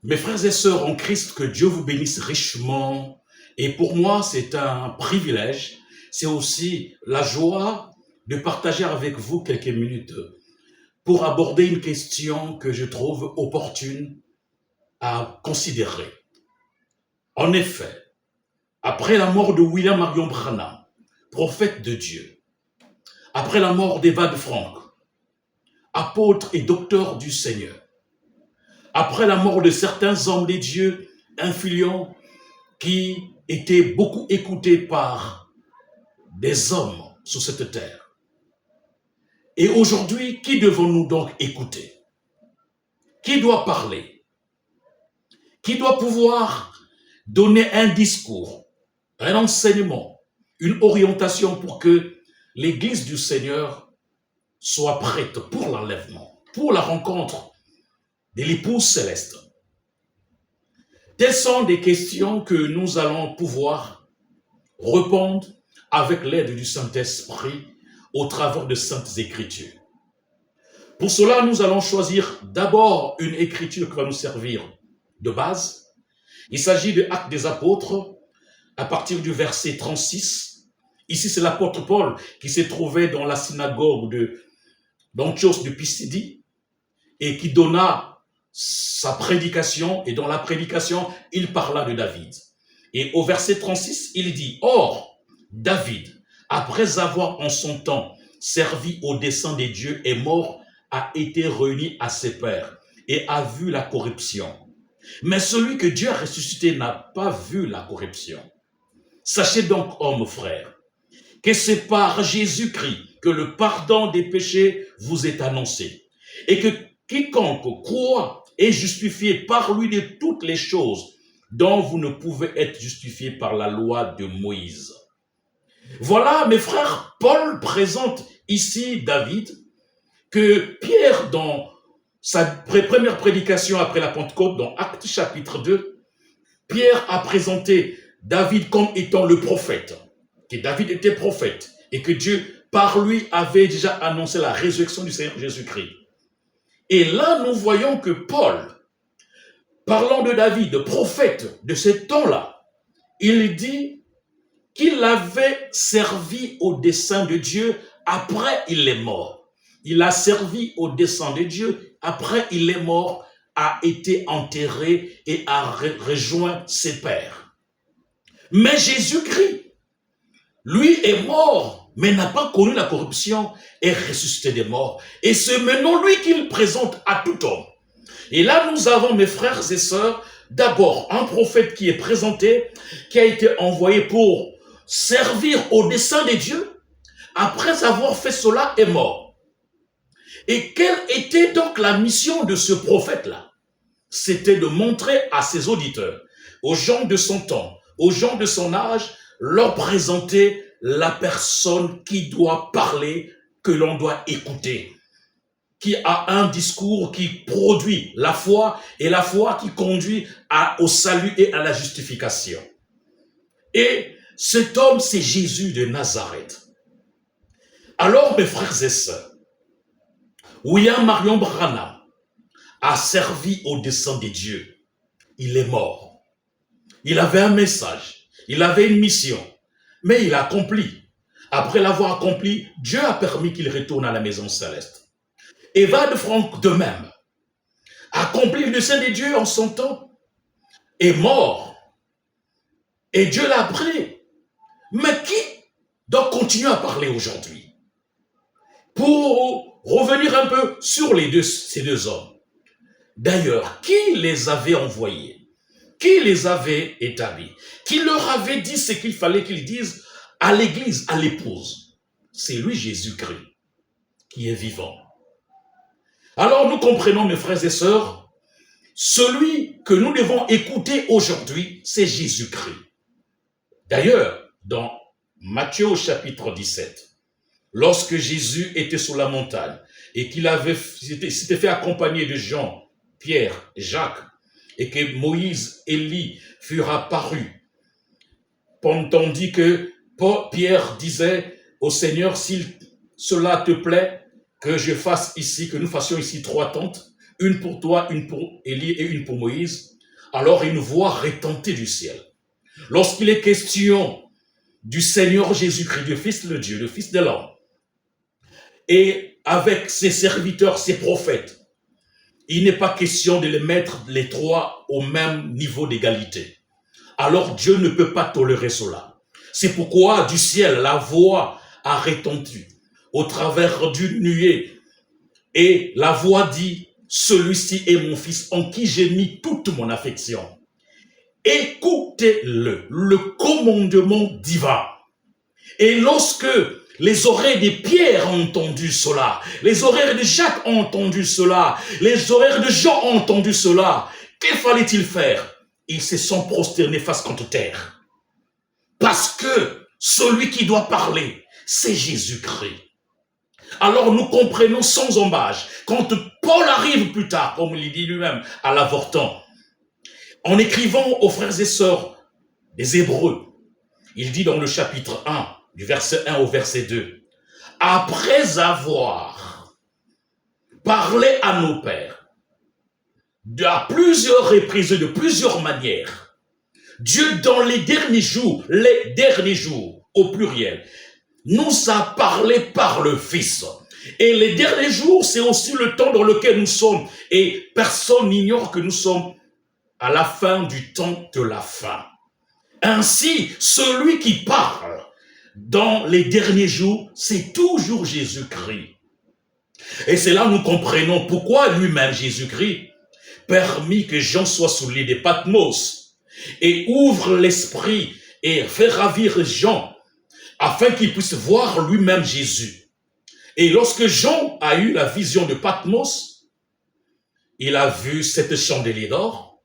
Mes frères et sœurs en Christ, que Dieu vous bénisse richement. Et pour moi, c'est un privilège. C'est aussi la joie de partager avec vous quelques minutes pour aborder une question que je trouve opportune à considérer. En effet, après la mort de William Marion Branham, prophète de Dieu, après la mort d'Eva Frank, apôtre et docteur du Seigneur, après la mort de certains hommes de Dieu influents qui étaient beaucoup écoutés par des hommes sur cette terre. Et aujourd'hui, qui devons-nous donc écouter? Qui doit parler? Qui doit pouvoir donner un discours, un enseignement, une orientation pour que l'Église du Seigneur soit prête pour l'enlèvement, pour la rencontre de l'épouse céleste? Telles sont des questions que nous allons pouvoir répondre avec l'aide du Saint-Esprit au travers de Saintes Écritures. Pour cela, nous allons choisir d'abord une écriture qui va nous servir de base. Il s'agit de Actes des Apôtres, à partir du verset 36. Ici, c'est l'apôtre Paul qui s'est trouvé dans la synagogue d'Antioche de Pisidie et qui donna sa prédication, et dans la prédication, il parla de David. Et au verset 36, il dit, « Or, David, après avoir en son temps servi au dessein des dieux, est mort, a été réuni à ses pères, et a vu la corruption. Mais celui que Dieu a ressuscité n'a pas vu la corruption. Sachez donc, hommes frères, que c'est par Jésus-Christ que le pardon des péchés vous est annoncé, et que quiconque croit est justifié par lui de toutes les choses dont vous ne pouvez être justifié par la loi de Moïse. » Voilà, mes frères, Paul présente ici David, que Pierre, dans sa première prédication après la Pentecôte, dans Actes chapitre 2, Pierre a présenté David comme étant le prophète, que David était prophète, et que Dieu, par lui, avait déjà annoncé la résurrection du Seigneur Jésus-Christ. Et là, nous voyons que Paul, parlant de David, prophète de ce temps-là, il dit qu'il avait servi au dessein de Dieu après il est mort. Il a servi au dessein de Dieu après il est mort, a été enterré et a rejoint ses pères. Mais Jésus-Christ, lui est mort, mais n'a pas connu la corruption et ressuscité des morts. Et c'est maintenant lui qu'il présente à tout homme. Et là, nous avons, mes frères et sœurs, d'abord un prophète qui est présenté, qui a été envoyé pour servir au dessein des dieux. Après avoir fait cela, est mort. Et quelle était donc la mission de ce prophète-là? C'était de montrer à ses auditeurs, aux gens de son temps, aux gens de son âge, leur présenter la personne qui doit parler, que l'on doit écouter, qui a un discours qui produit la foi et la foi qui conduit au salut et à la justification. Et cet homme, c'est Jésus de Nazareth. Alors, mes frères et sœurs, William Marion Branham a servi au dessein de Dieu. Il est mort. Il avait un message, il avait une mission, mais il a accompli. Après l'avoir accompli, Dieu a permis qu'il retourne à la maison céleste. Eva Frank, de même, a accompli le dessein de Dieu en son temps, est mort. Et Dieu l'a pris. Mais qui doit continuer à parler aujourd'hui? Pour revenir un peu sur ces deux hommes. D'ailleurs, qui les avait envoyés? Qui les avait établis? Qui leur avait dit ce qu'il fallait qu'ils disent à l'église, à l'épouse? C'est lui, Jésus-Christ, qui est vivant. Alors nous comprenons, mes frères et sœurs, celui que nous devons écouter aujourd'hui, c'est Jésus-Christ. D'ailleurs, dans Matthieu au chapitre 17, lorsque Jésus était sur la montagne et qu'il s'était fait accompagner de Jean, Pierre, Jacques, et que Moïse, Élie furent apparus, tandis que Pierre disait au Seigneur, si cela te plaît, que je fasse ici, que nous fassions ici 3 tentes, une pour toi, une pour Élie et une pour Moïse. Alors une voix retentit du ciel. Lorsqu'il est question du Seigneur Jésus-Christ, du Fils de Dieu, le Fils de l'homme, et avec ses serviteurs, ses prophètes, il n'est pas question de les mettre les trois au même niveau d'égalité. Alors Dieu ne peut pas tolérer cela. C'est pourquoi du ciel, la voix a retenti au travers d'une nuée. Et la voix dit, celui-ci est mon fils en qui j'ai mis toute mon affection. Écoutez-le, le commandement divin. Et lorsque les oreilles des Pierre ont entendu cela, les oreilles de Jacques ont entendu cela, les oreilles de Jean ont entendu cela, que fallait-il faire? Ils se sont prosternés face contre terre. Parce que celui qui doit parler, c'est Jésus-Christ. Alors nous comprenons sans embâche, quand Paul arrive plus tard, comme il dit lui-même, à l'avortant, en écrivant aux frères et sœurs des Hébreux, il dit dans le chapitre 1, du verset 1 au verset 2, « Après avoir parlé à nos pères, à plusieurs reprises, de plusieurs manières, Dieu dans les derniers jours, au pluriel, nous a parlé par le Fils. Et les derniers jours, c'est aussi le temps dans lequel nous sommes. Et personne n'ignore que nous sommes à la fin du temps de la fin. Ainsi, celui qui parle dans les derniers jours, c'est toujours Jésus-Christ. Et c'est là que nous comprenons pourquoi lui-même, Jésus-Christ, permis que Jean soit sous l'île de Patmos et ouvre l'esprit et fait ravir Jean afin qu'il puisse voir lui-même Jésus. Et lorsque Jean a eu la vision de Patmos, il a vu cette chandelier d'or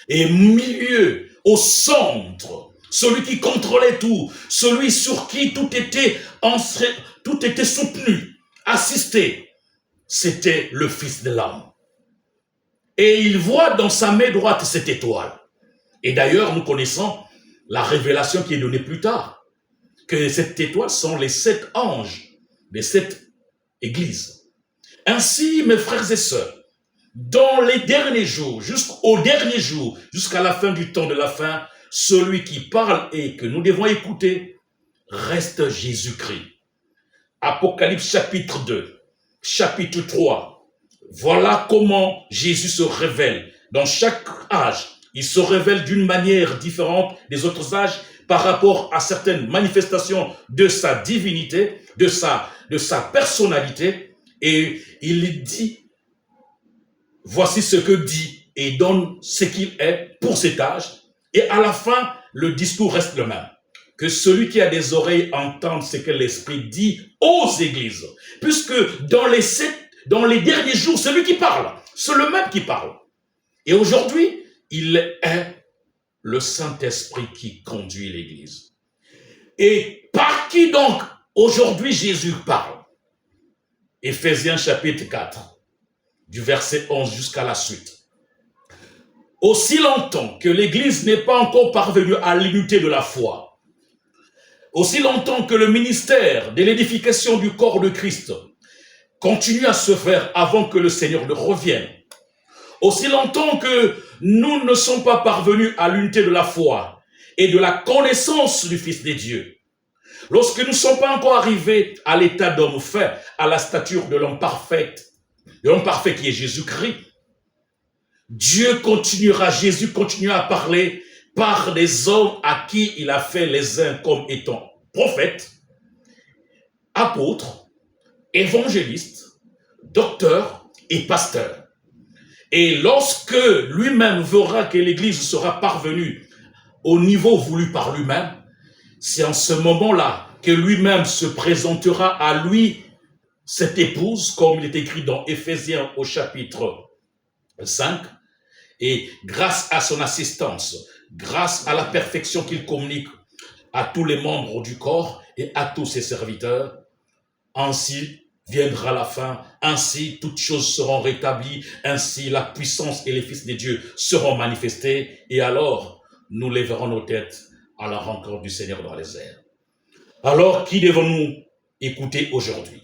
et au milieu, au centre, celui qui contrôlait tout, celui sur qui tout était soutenu, assisté, c'était le Fils de l'homme. Et il voit dans sa main droite cette étoile. Et d'ailleurs, nous connaissons la révélation qui est donnée plus tard, que cette étoile sont les 7 anges des 7 églises. Ainsi, mes frères et sœurs, dans les derniers jours, jusqu'au dernier jour, jusqu'à la fin du temps de la fin, celui qui parle et que nous devons écouter reste Jésus-Christ. Apocalypse chapitre 2, chapitre 3. Voilà comment Jésus se révèle. Dans chaque âge, il se révèle d'une manière différente des autres âges par rapport à certaines manifestations de sa divinité, de sa personnalité. Et il dit, voici ce que dit et donne ce qu'il est pour cet âge. Et à la fin, le discours reste le même. Que celui qui a des oreilles entende ce que l'Esprit dit aux églises. Puisque dans les derniers jours, c'est lui qui parle. C'est le même qui parle. Et aujourd'hui, il est le Saint-Esprit qui conduit l'Église. Et par qui donc aujourd'hui Jésus parle? Éphésiens chapitre 4, du verset 11 jusqu'à la suite. Aussi longtemps que l'Église n'est pas encore parvenue à l'unité de la foi, aussi longtemps que le ministère de l'édification du corps de Christ continue à se faire avant que le Seigneur ne revienne, aussi longtemps que nous ne sommes pas parvenus à l'unité de la foi et de la connaissance du Fils de Dieu, lorsque nous ne sommes pas encore arrivés à l'état d'homme fait, à la stature de l'homme parfait qui est Jésus-Christ, Jésus continuera à parler par des hommes à qui il a fait les uns comme étant prophètes, apôtres, évangélistes, docteurs et pasteurs. Et lorsque lui-même verra que l'Église sera parvenue au niveau voulu par lui-même, c'est en ce moment-là que lui-même se présentera à lui, cette épouse, comme il est écrit dans Éphésiens au chapitre 5, et grâce à son assistance, grâce à la perfection qu'il communique à tous les membres du corps et à tous ses serviteurs, ainsi viendra la fin, ainsi toutes choses seront rétablies, ainsi la puissance et les fils de Dieu seront manifestés, et alors nous lèverons nos têtes à la rencontre du Seigneur dans les airs. Alors, qui devons-nous écouter aujourd'hui?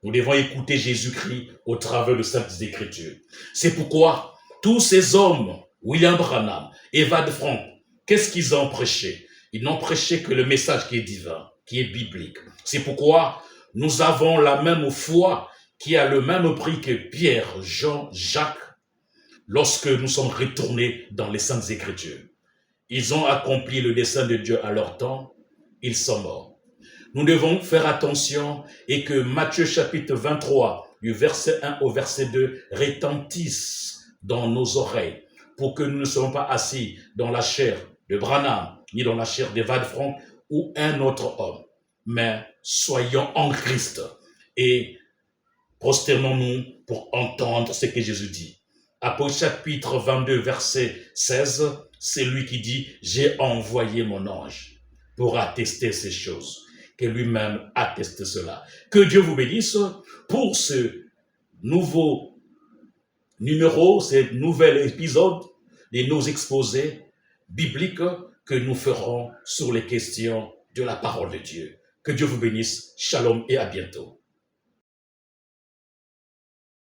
Nous devons écouter Jésus-Christ au travers de Saintes Écritures. C'est pourquoi tous ces hommes, William Branham, Eva de Franck, qu'est-ce qu'ils ont prêché? Ils n'ont prêché que le message qui est divin, qui est biblique. C'est pourquoi nous avons la même foi qui a le même prix que Pierre, Jean, Jacques, lorsque nous sommes retournés dans les Saintes Écritures. Ils ont accompli le dessein de Dieu à leur temps, ils sont morts. Nous devons faire attention et que Matthieu chapitre 23, du verset 1 au verset 2, retentisse dans nos oreilles pour que nous ne soyons pas assis dans la chair de Branham, ni dans la chair d'Eva de Franck ou un autre homme, mais soyons en Christ et prosternons-nous pour entendre ce que Jésus dit. Apôtre chapitre 22, verset 16, c'est lui qui dit « J'ai envoyé mon ange pour attester ces choses ». Que lui-même atteste cela. Que Dieu vous bénisse pour ce nouveau numéro, ce nouvel épisode de nos exposés bibliques que nous ferons sur les questions de la parole de Dieu. Que Dieu vous bénisse. Shalom et à bientôt.